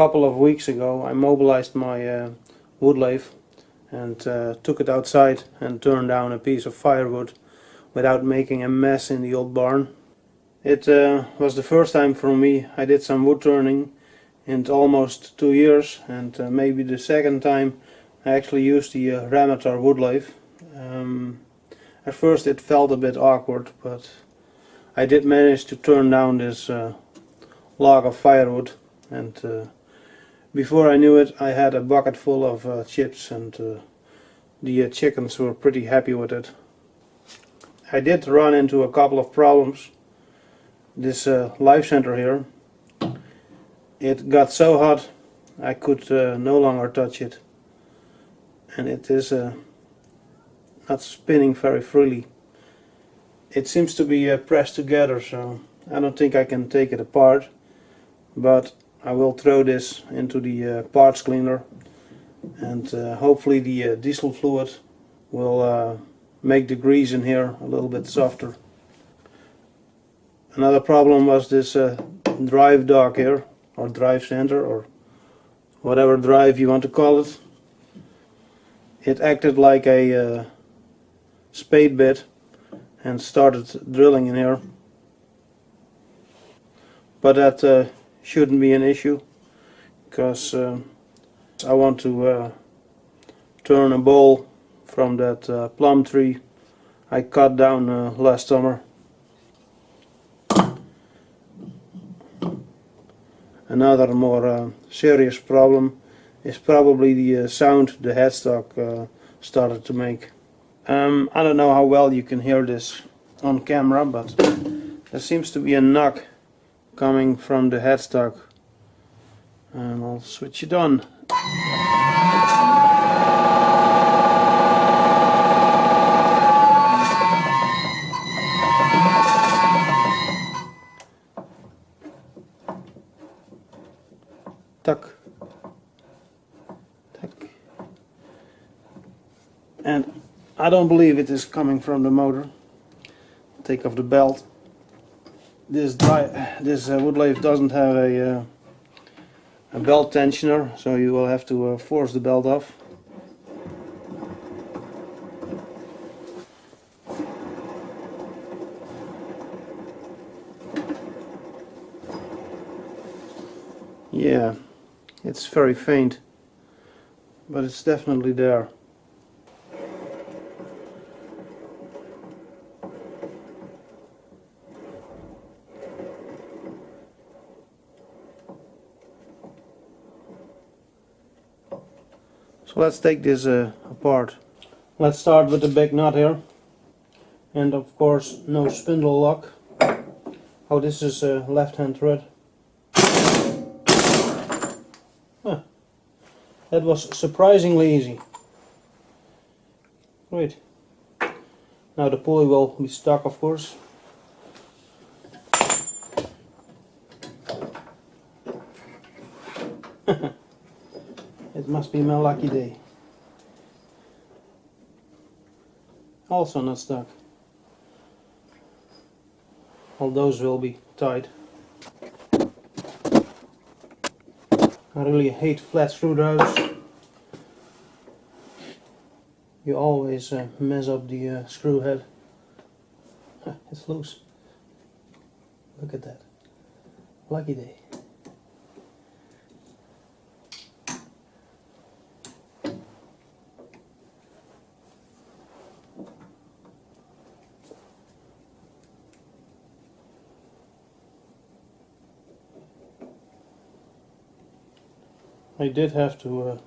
couple of weeks ago I mobilized my wood lathe and took it outside and turned down a piece of firewood without making a mess in the old barn. It was the first time for me I did some wood turning in almost 2 years, and maybe the second time I actually used the Ramator wood lathe. At first it felt a bit awkward, but I did manage to turn down this log of firewood, and before I knew it I had a bucket full of chips, and the chickens were pretty happy with it. I did run into a couple of problems. This live center here, it got so hot I could no longer touch it, and it is not spinning very freely. It seems to be pressed together, so I don't think I can take it apart, but I will throw this into the parts cleaner, and hopefully the diesel fluid will make the grease in here a little bit softer. Another problem was this drive dock here, or drive center, or whatever drive you want to call it. It acted like a spade bit and started drilling in here, but that shouldn't be an issue, because I want to turn a bowl from that plum tree I cut down last summer. Another more serious problem is probably the sound the headstock started to make. I don't know how well you can hear this on camera, but there seems to be a knock coming from the headstock, and I'll switch it on. Tuck, tuck. And I don't believe it is coming from the motor. Take off the belt. This wood lathe doesn't have a belt tensioner, so you will have to force the belt off. Yeah, it's very faint, but it's definitely there. So let's take this apart. Let's start with the big nut here, and of course no spindle lock. Oh, this is a left-hand thread. Huh. That was surprisingly easy. Great. Now the pulley will be stuck, of course. It must be my lucky day. Also not stuck. All those will be tight. I really hate flat screwdrivers. You always mess up the screw head. It's loose. Look at that. Lucky day. I did have to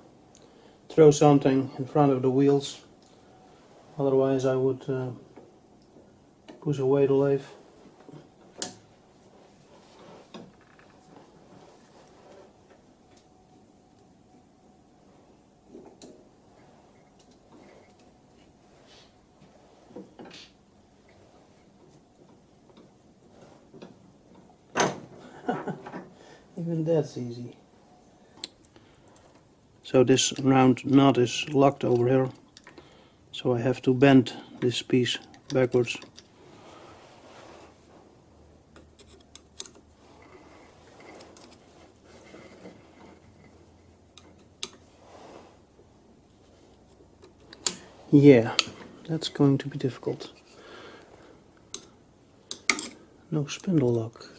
throw something in front of the wheels, otherwise I would push away the lathe. Even that's easy. So this round nut is locked over here, so I have to bend this piece backwards. Yeah, that's going to be difficult. No spindle lock.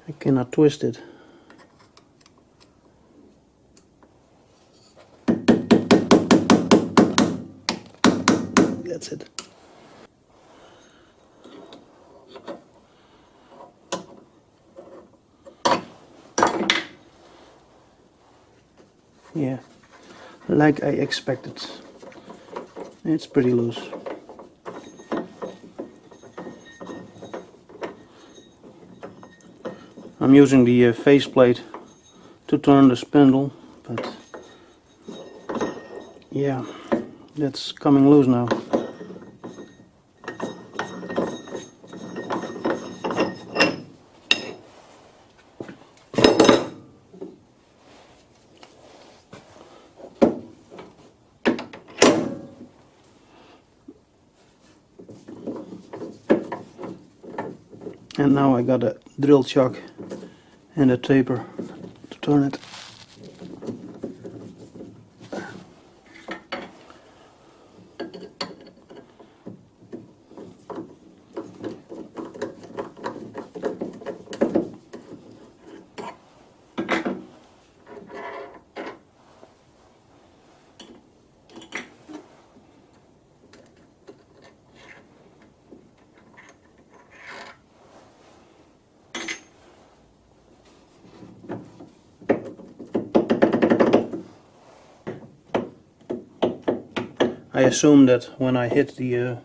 I cannot twist it. That's it. Yeah, like I expected. It's pretty loose. I'm using the faceplate to turn the spindle, but yeah, that's coming loose now. And now I got a drill chuck and a taper to turn it. I assume that when I hit the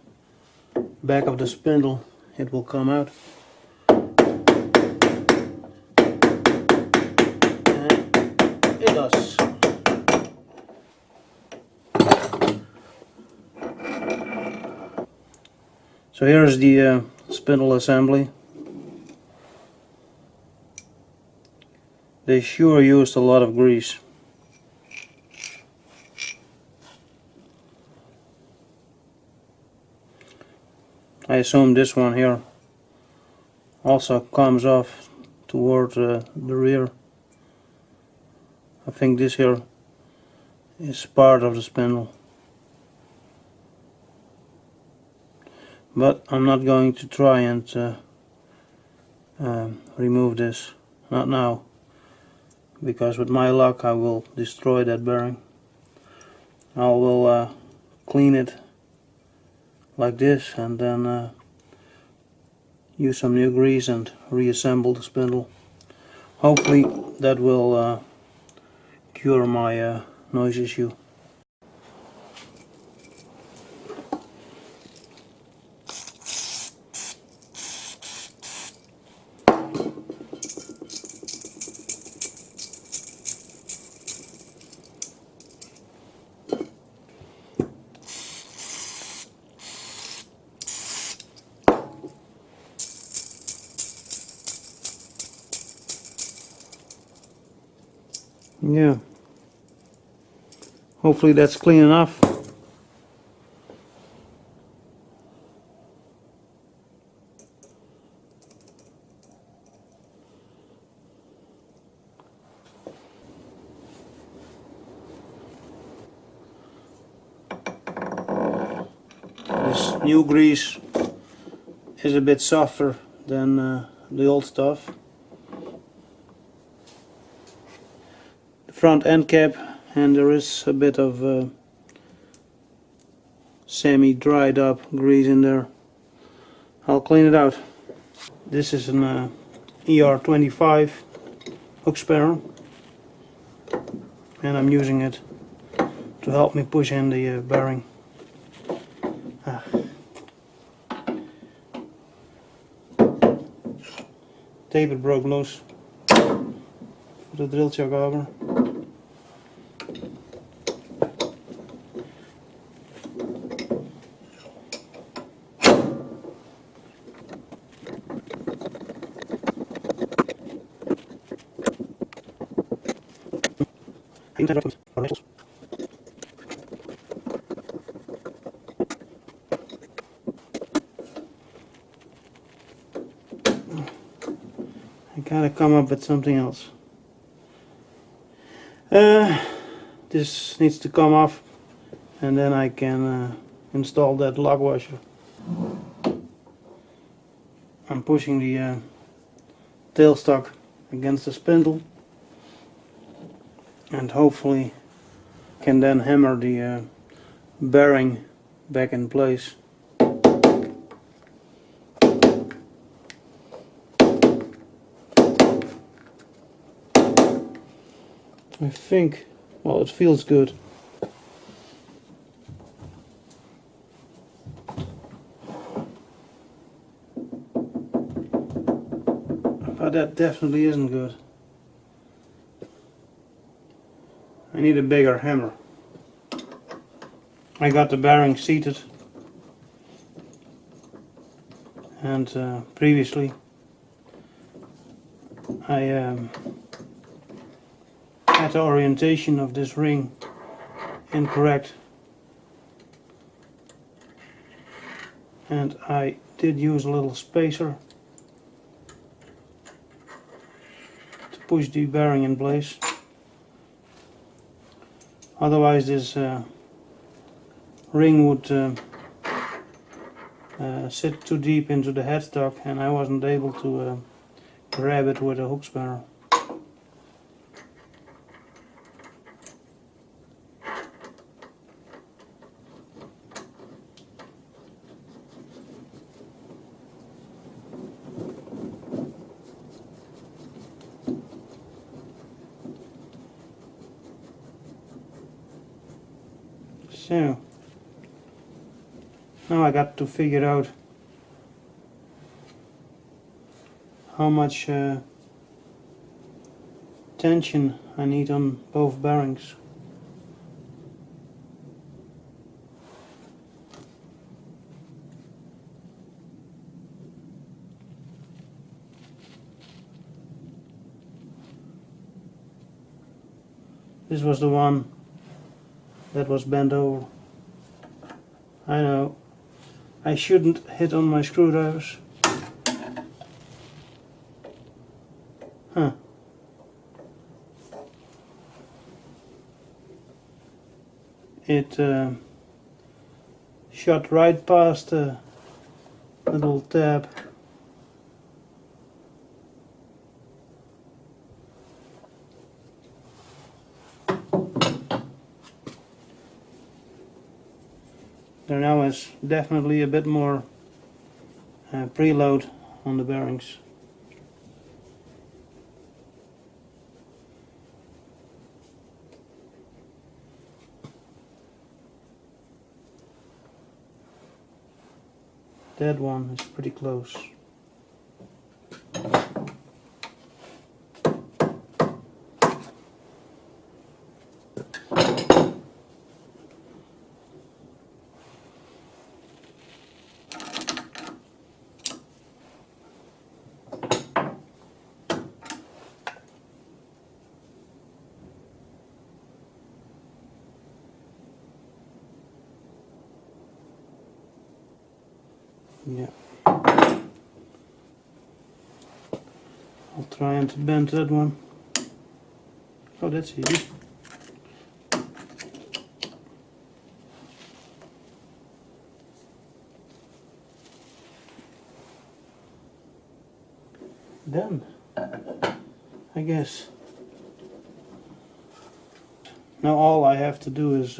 back of the spindle it will come out. And it does. So here's the spindle assembly. They sure used a lot of grease. I assume this one here also comes off toward the rear. I think this here is part of the spindle. But I'm not going to try and remove this. Not now. Because with my luck I will destroy that bearing. I will clean it like this and then use some new grease and reassemble the spindle. Hopefully that will cure my noise issue. Yeah, hopefully that's clean enough. This new grease is a bit softer than the old stuff. The front end cap, and there is a bit of semi-dried up grease in there. I'll clean it out. This is an ER25 hook spanner, and I'm using it to help me push in the bearing. Taper broke loose. Put the drill chuck over. I gotta come up with something else. This needs to come off, and then I can install that log washer. I'm pushing the tailstock against the spindle, and hopefully can then hammer the bearing back in place. I think, well, it feels good. But that definitely isn't good. I need a bigger hammer. I got the bearing seated, and previously I had the orientation of this ring incorrect, and I did use a little spacer to push the bearing in place. Otherwise this ring would sit too deep into the headstock, and I wasn't able to grab it with a hook spanner. So now I got to figure out how much tension I need on both bearings. This was the one that was bent over. I know, I shouldn't hit on my screwdrivers. Huh. It shot right past the little tab. There now is definitely a bit more preload on the bearings. That one is pretty close. Yeah. I'll try and bend that one. Oh, that's easy. Done, I guess. Now all I have to do is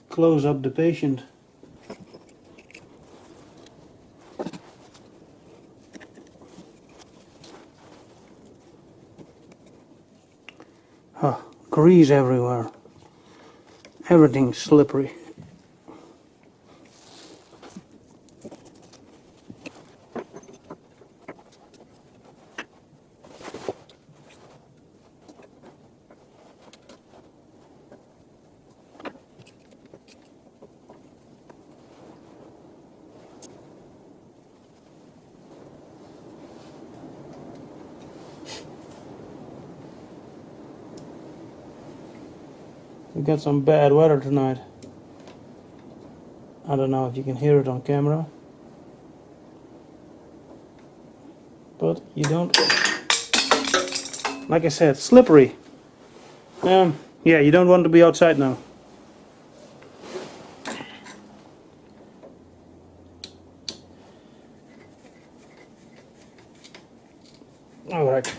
close up the patient. Grease everywhere. Everything's slippery. We got some bad weather tonight. I don't know if you can hear it on camera, but you don't. Like I said, slippery. Yeah, you don't want to be outside now. Alright,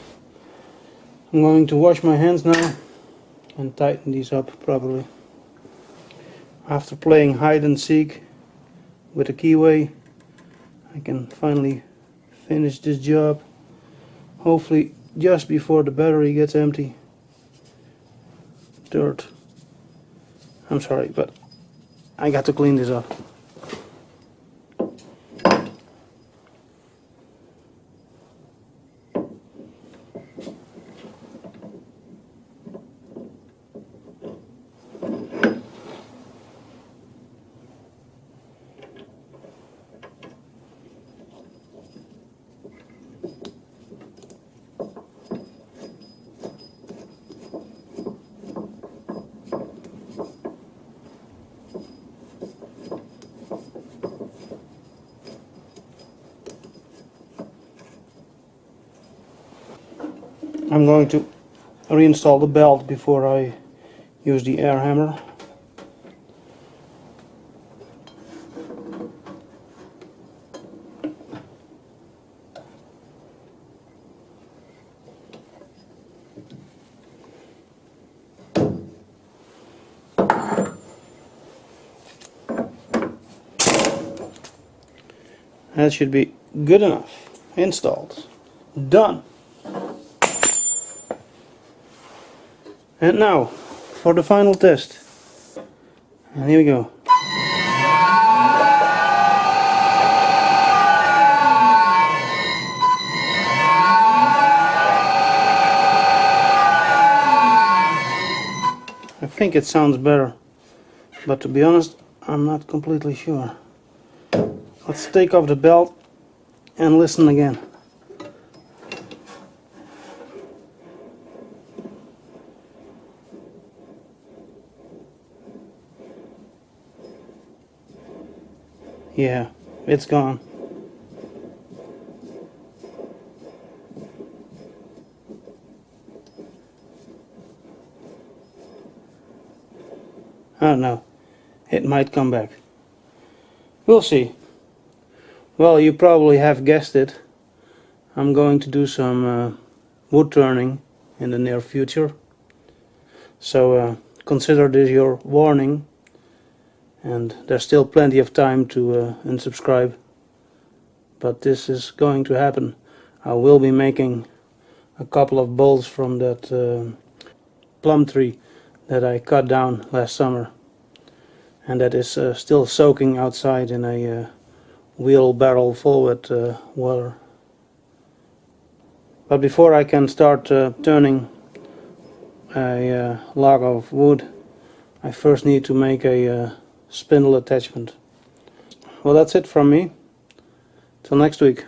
I'm going to wash my hands now and tighten these up properly. After playing hide and seek with a keyway, I can finally finish this job, hopefully just before the battery gets empty. Dirt. I'm sorry, but I got to clean this up. I'm going to reinstall the belt before I use the air hammer. That should be good enough. Installed. Done. And now for the final test. And here we go. I think it sounds better, but to be honest, I'm not completely sure. Let's take off the belt and listen again. Yeah, it's gone. I don't know. It might come back. We'll see. Well, you probably have guessed it. I'm going to do some wood turning in the near future. So consider this your warning. And there's still plenty of time to unsubscribe, but this is going to happen. I will be making a couple of bolts from that plum tree that I cut down last summer, and that is still soaking outside in a wheelbarrow full with water. But before I can start turning a log of wood, I first need to make a spindle attachment. Well, that's it from me. Till next week.